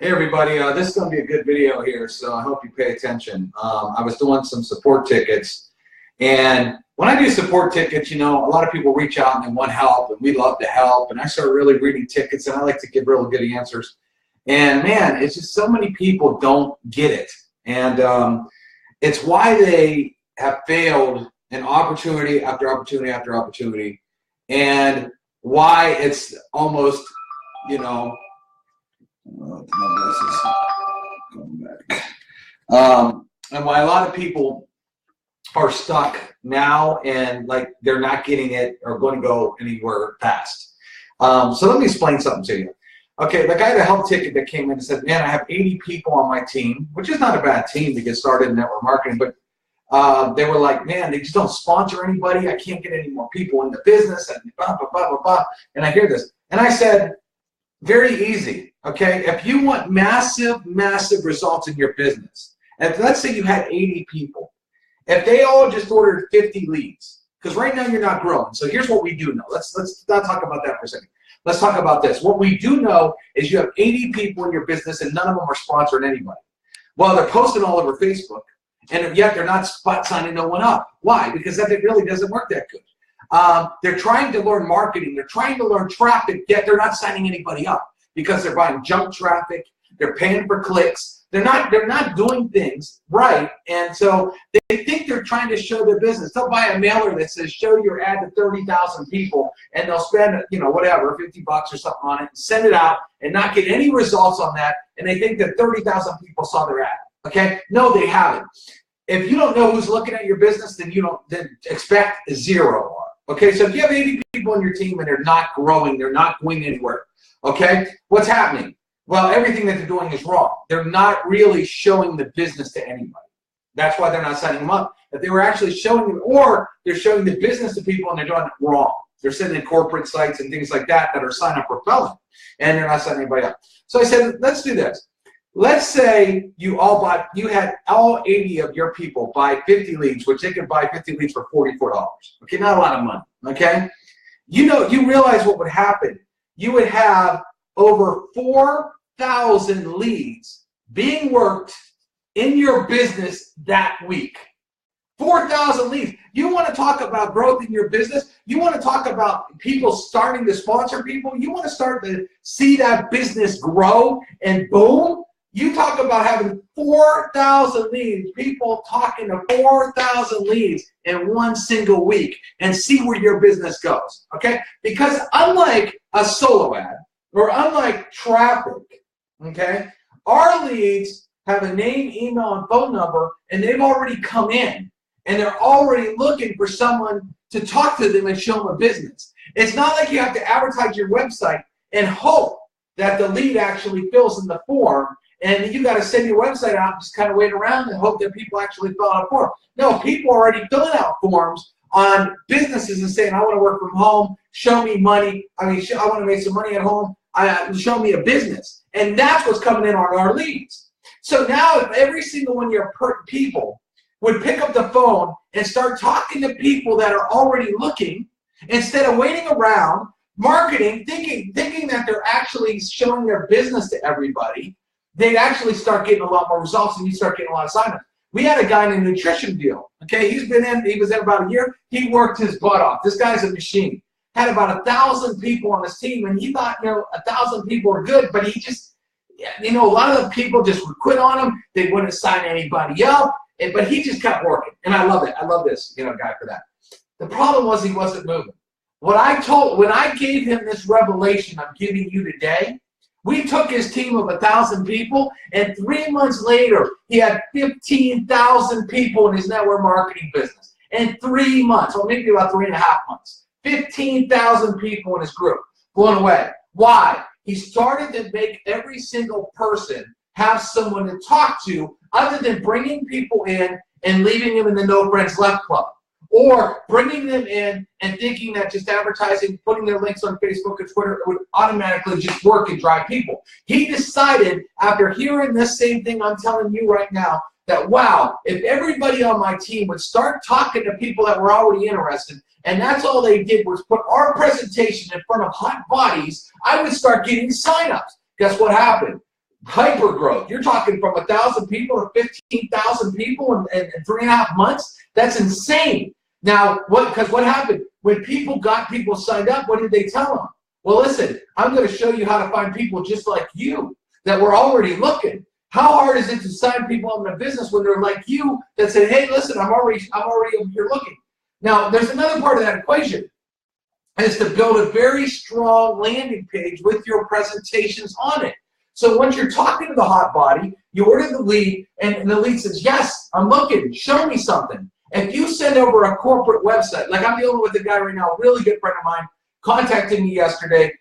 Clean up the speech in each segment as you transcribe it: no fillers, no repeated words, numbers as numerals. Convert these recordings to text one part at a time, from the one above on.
Hey everybody, this is going to be a good video here, so I hope you pay attention. I was doing some support tickets, and when I do support tickets, you know, a lot of people reach out and they want help, and we love to help, and I start really reading tickets, and I like to give really good answers. And man, it's just so many people don't get it, and it's why they have failed in opportunity after opportunity after opportunity, and why it's almost, you know, and why a lot of people are stuck now and like they're not getting it or going to go anywhere fast. So let me explain something to you. Okay, like I had a help ticket that came in and said, man, I have 80 people on my team, which is not a bad team to get started in network marketing, but they were like, man, they just don't sponsor anybody. I can't get any more people in the business and blah, blah, blah, blah, blah. And I hear this. And I said, very easy, okay? If you want massive, massive results in your business, and let's say you had 80 people, if they all just ordered 50 leads, because right now you're not growing. So here's what we do know. Let's not talk about that for a second. Let's talk about this. What we do know is you have 80 people in your business and none of them are sponsoring anybody. Well, they're posting all over Facebook, and yet they're not signing no one up. Why? Because that really doesn't work that good. They're trying to learn marketing, they're trying to learn traffic, yet they're not signing anybody up because they're buying junk traffic, they're paying for clicks, they're not doing things right, and so they think they're trying to show their business. They'll buy a mailer that says show your ad to 30,000 people, and they'll spend, you know, whatever, 50 bucks or something on it, and send it out and not get any results on that, and they think that 30,000 people saw their ad. Okay? No, they haven't. If you don't know who's looking at your business, then expect zero. Okay, so if you have 80 people on your team and they're not growing, they're not going anywhere, okay, what's happening? Well, everything that they're doing is wrong. They're not really showing the business to anybody. That's why they're not signing them up. If they were actually showing them, or they're showing the business to people and they're doing it wrong. They're sending corporate sites and things like that are sign-up repellent, and they're not signing anybody up. So I said, let's do this. Let's say you had all 80 of your people buy 50 leads, which they could buy 50 leads for $44. Okay, not a lot of money, okay? You realize what would happen. You would have over 4,000 leads being worked in your business that week. 4,000 leads. You want to talk about growth in your business? You want to talk about people starting to sponsor people? You want to start to see that business grow and boom? You talk about having 4,000 leads, people talking to 4,000 leads in one single week, and see where your business goes, okay? Because unlike a solo ad, or unlike traffic, okay, our leads have a name, email, and phone number, and they've already come in, and they're already looking for someone to talk to them and show them a business. It's not like you have to advertise your website and hope that the lead actually fills in the form, and you got to send your website out and just kind of wait around and hope that people actually fill out a form. No, people are already filling out forms on businesses and saying, I want to work from home, show me money, I want to make some money at home, show me a business. And that's what's coming in on our leads. So now if every single one of your people would pick up the phone and start talking to people that are already looking, instead of waiting around, marketing, thinking that they're actually showing their business to everybody, they'd actually start getting a lot more results, and you start getting a lot of sign-ups. We had a guy in a nutrition deal. Okay, he was in about a year. He worked his butt off. This guy's a machine. Had about 1,000 people on his team, and he thought, 1,000 people are good, but he just, a lot of the people just would quit on him. They wouldn't sign anybody up, but he just kept working, and I love it. I love this, guy for that. The problem was he wasn't moving. When I gave him this revelation I'm giving you today, we took his team of 1,000 people, and 3 months later, he had 15,000 people in his network marketing business. In 3 months, or maybe about 3.5 months, 15,000 people in his group. Blown away. Why? He started to make every single person have someone to talk to other than bringing people in and leaving them in the No Friends Left Club. Or bringing them in and thinking that just advertising, putting their links on Facebook and Twitter would automatically just work and drive people. He decided, after hearing this same thing I'm telling you right now, that wow, if everybody on my team would start talking to people that were already interested, and that's all they did was put our presentation in front of hot bodies, I would start getting signups. Guess what happened? hyper growth. You're talking from 1,000 people to 15,000 people in 3.5 months. That's insane. Now, because what happened? When people got people signed up, what did they tell them? Well, listen, I'm going to show you how to find people just like you that were already looking. How hard is it to sign people up in a business when they're like you that say, hey, listen, I'm already over here looking. Now, there's another part of that equation, is to build a very strong landing page with your presentations on it. So once you're talking to the hot body, you order the lead, and the lead says, yes, I'm looking, show me something. If you send over a corporate website, like I'm dealing with a guy right now, a really good friend of mine, contacted me yesterday.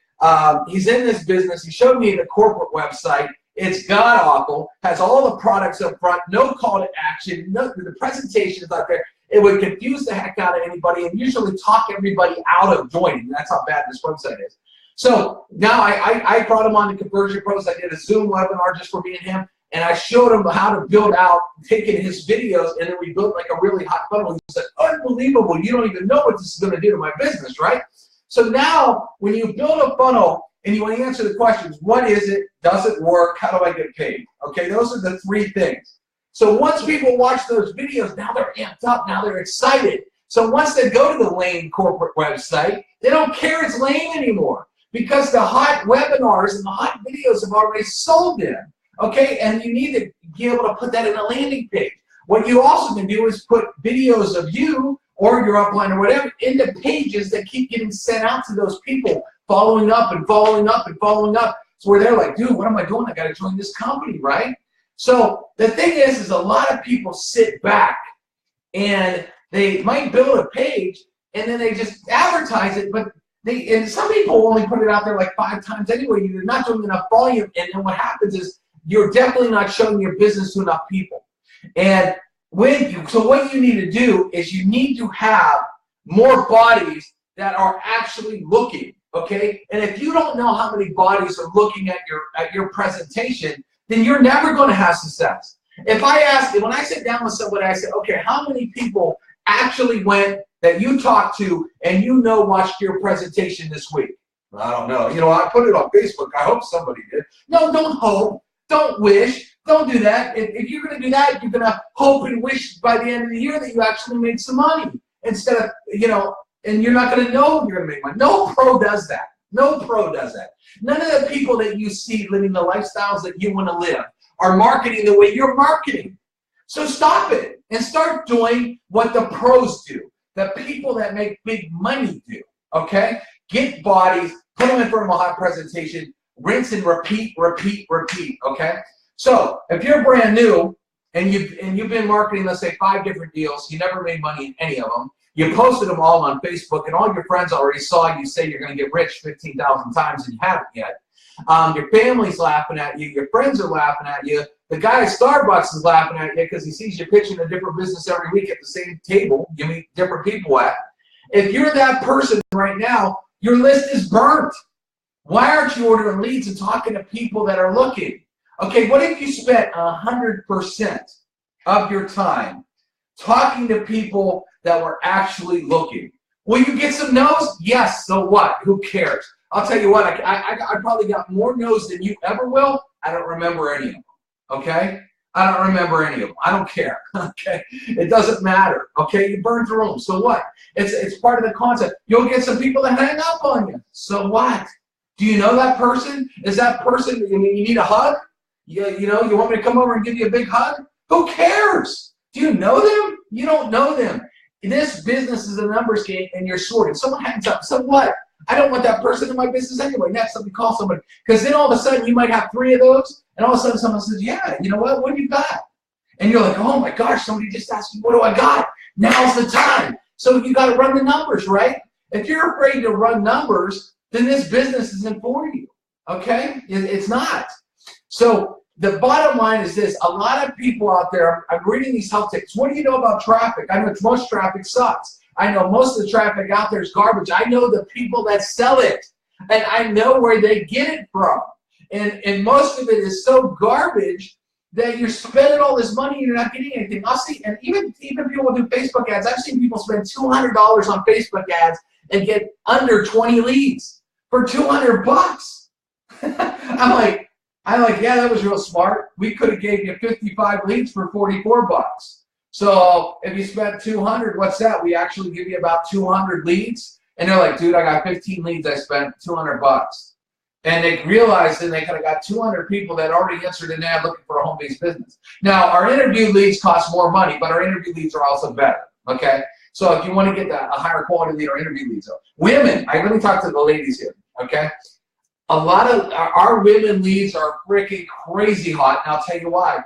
He's in this business. He showed me the corporate website. It's god-awful, has all the products up front, no call to action, the presentation is out there. It would confuse the heck out of anybody and usually talk everybody out of joining. That's how bad this website is. So now I brought him on to Conversion Pros. I did a Zoom webinar just for me and him, and I showed him how to build out, taking his videos, and then we built like a really hot funnel. He said, unbelievable, you don't even know what this is going to do to my business, right? So now when you build a funnel and you want to answer the questions, what is it, does it work, how do I get paid? Okay, those are the 3 things. So once people watch those videos, now they're amped up, now they're excited. So once they go to the lame corporate website, they don't care it's lame anymore because the hot webinars and the hot videos have already sold them. Okay, and you need to be able to put that in a landing page. What you also can do is put videos of you or your upline or whatever into pages that keep getting sent out to those people, following up and following up and following up. So where they're like, dude, what am I doing? I got to join this company, right? So the thing is a lot of people sit back and they might build a page and then they just advertise it, but and some people only put it out there like 5 times anyway. You're not doing enough volume, and then what happens is you're definitely not showing your business to enough people. And so what you need to do is you need to have more bodies that are actually looking, okay? And if you don't know how many bodies are looking at your presentation, then you're never going to have success. If I ask, when I sit down with somebody, I say, okay, how many people actually went that you talked to and watched your presentation this week? I don't know. You know, I put it on Facebook. I hope somebody did. No, don't hope. Don't wish. Don't do that. If you're going to do that, you're going to hope and wish by the end of the year that you actually made some money instead of, and you're not going to know you're going to make money. No pro does that. No pro does that. None of the people that you see living the lifestyles that you want to live are marketing the way you're marketing. So stop it and start doing what the pros do, the people that make big money do, okay? Get bodies, put them in front of a hot presentation, rinse and repeat, repeat, repeat, okay? So if you're brand new and you've been marketing, let's say 5 different deals, you never made money in any of them, you posted them all on Facebook, and all your friends already saw you say you're going to get rich 15,000 times, and you haven't yet. Your family's laughing at you. Your friends are laughing at you. The guy at Starbucks is laughing at you because he sees you pitching a different business every week at the same table you meet different people at. If you're that person right now, your list is burnt. Why aren't you ordering leads and talking to people that are looking? Okay, what if you spent 100% of your time talking to people that were actually looking? Will you get some no's? Yes, so what? Who cares? I'll tell you what, I probably got more no's than you ever will. I don't remember any of them, okay? I don't remember any of them. I don't care, okay? It doesn't matter, okay? You burn through them, so what? It's part of the concept. You'll get some people that hang up on you, so what? Do you know that person? Is that person, you need a hug? You want me to come over and give you a big hug? Who cares? Do you know them? You don't know them. This business is a numbers game, and you're sorted. Someone hangs up, so what? I don't want that person in my business anyway. Next, let me call somebody. Because then all of a sudden, you might have 3 of those, and all of a sudden someone says, yeah, you know what? What do you got? And you're like, oh my gosh, somebody just asked me, what do I got? Now's the time. So you got to run the numbers, right? If you're afraid to run numbers, then this business isn't for you, okay? It's not. So the bottom line is this. A lot of people out there, I'm reading these health tips. What do you know about traffic? I know most traffic sucks. I know most of the traffic out there is garbage. I know the people that sell it, and I know where they get it from. And most of it is so garbage that you're spending all this money and you're not getting anything. I'll see, and even people who do Facebook ads, I've seen people spend $200 on Facebook ads and get under 20 leads for $200. I'm like, I'm like, yeah, that was real smart. We could have gave you 55 leads for 44 bucks. So if you spent 200, what's that? We actually give you about 200 leads. And they're like, dude, I got 15 leads. I spent 200 bucks. And they realized then they kind of got 200 people that already answered an ad looking for a home-based business. Now, our interview leads cost more money, but our interview leads are also better, okay? So if you want to get a higher quality lead, our interview leads are. Women, let me talk to the ladies here, okay? A lot of our women leads are freaking crazy hot, and I'll tell you why.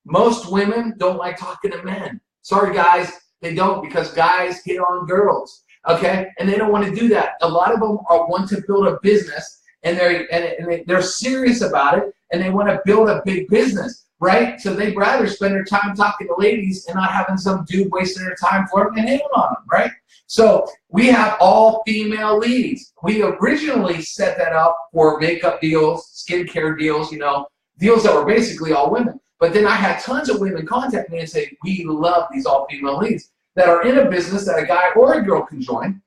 Most women don't like talking to men. Sorry, guys, they don't, because guys hit on girls, okay? And they don't want to do that. A lot of them want to build a business, and they're serious about it, and they want to build a big business, right? So they'd rather spend their time talking to ladies and not having some dude wasting their time flirting and hitting on them, right? So we have all female leads. We originally set that up for makeup deals, skincare deals, you know, deals that were basically all women. But then I had tons of women contact me and say, we love these all female leads that are in a business that a guy or a girl can join,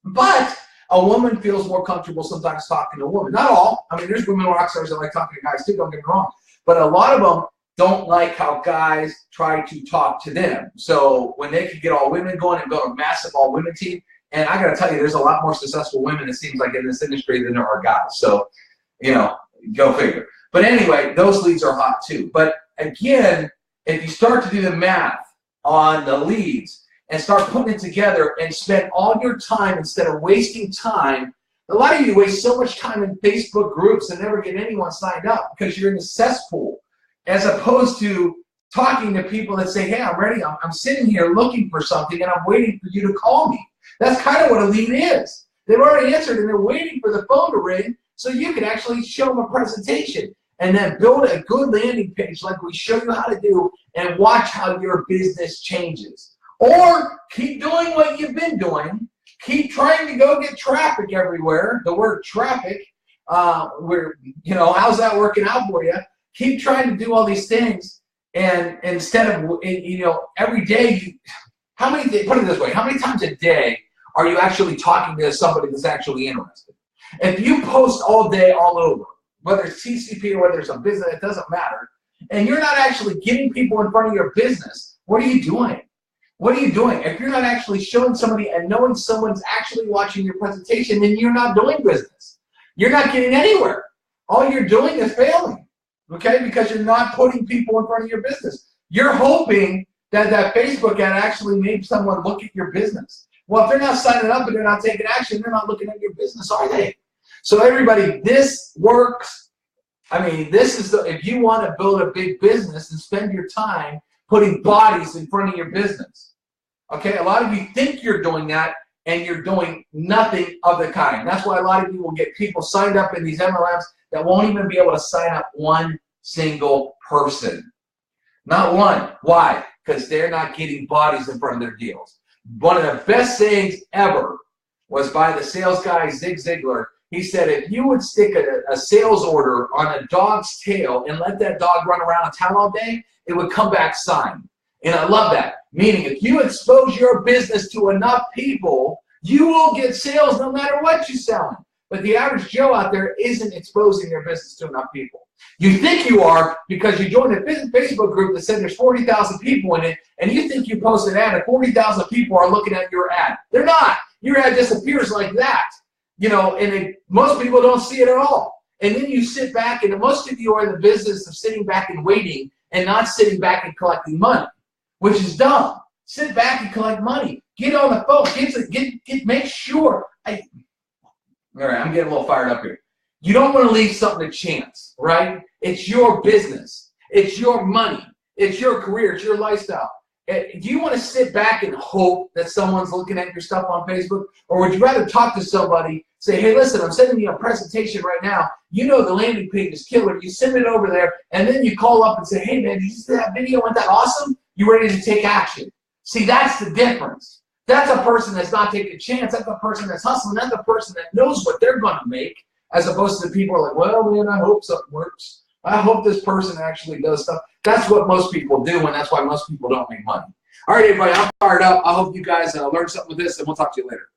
but a woman feels more comfortable sometimes talking to a woman. Not all. I mean, there's women rock stars that like talking to guys too, don't get me wrong. But a lot of them don't like how guys try to talk to them. So when they could get all women going and build a massive all women team, and I got to tell you, there's a lot more successful women, it seems like, in this industry than there are guys. So, you know, go figure. But anyway, those leads are hot too. But again, if you start to do the math on the leads, and start putting it together and spend all your time instead of wasting time. A lot of you waste so much time in Facebook groups and never get anyone signed up because you're in the cesspool, as opposed to talking to people that say, hey, I'm ready. I'm sitting here looking for something and I'm waiting for you to call me. That's kind of what a lead is. They've already answered and they're waiting for the phone to ring so you can actually show them a presentation and then build a good landing page like we show you how to do and watch how your business changes. Or keep doing what you've been doing. Keep trying to go get traffic everywhere. The word traffic, how's that working out for you? Keep trying to do all these things, and instead of, every day, put it this way, how many times a day are you actually talking to somebody that's actually interested? If you post all day, all over, whether it's TCP or whether it's a business, it doesn't matter, and you're not actually getting people in front of your business, what are you doing? What are you doing? If you're not actually showing somebody and knowing someone's actually watching your presentation, then you're not doing business. You're not getting anywhere. All you're doing is failing, okay? Because you're not putting people in front of your business. You're hoping that that Facebook ad actually made someone look at your business. Well, if they're not signing up and they're not taking action, they're not looking at your business, are they? So everybody, this works. I mean, this is if you want to build a big business and spend your time putting bodies in front of your business. Okay, a lot of you think you're doing that, and you're doing nothing of the kind. That's why a lot of you will get people signed up in these MLMs that won't even be able to sign up one single person. Not one. Why? Because they're not getting bodies in front of their deals. One of the best sayings ever was by the sales guy, Zig Ziglar. He said, if you would stick a sales order on a dog's tail and let that dog run around a town all day, it would come back signed. And I love that. Meaning, if you expose your business to enough people, you will get sales no matter what you're selling. But the average Joe out there isn't exposing their business to enough people. You think you are because you joined a Facebook group that said there's 40,000 people in it, and you think you post an ad and 40,000 people are looking at your ad. They're not. Your ad just appears like that. And most people don't see it at all. And then you sit back, and most of you are in the business of sitting back and waiting and not sitting back and collecting money, which is dumb. Sit back and collect money. Get on the phone. Make sure. All right, I'm getting a little fired up here. You don't want to leave something to chance, right? It's your business. It's your money. It's your career. It's your lifestyle. Do you want to sit back and hope that someone's looking at your stuff on Facebook? Or would you rather talk to somebody, say, hey, listen, I'm sending you a presentation right now. You know the landing page is killer. You send it over there, and then you call up and say, hey, man, did you see that video? Wasn't that awesome? You ready to take action. See, that's the difference. That's a person that's not taking a chance. That's a person that's hustling. That's a person that knows what they're going to make, as opposed to the people who are like, well, man, I hope something works. I hope this person actually does stuff. That's what most people do, and that's why most people don't make money. All right, everybody, I'm fired up. I hope you guys learned something with this, and we'll talk to you later.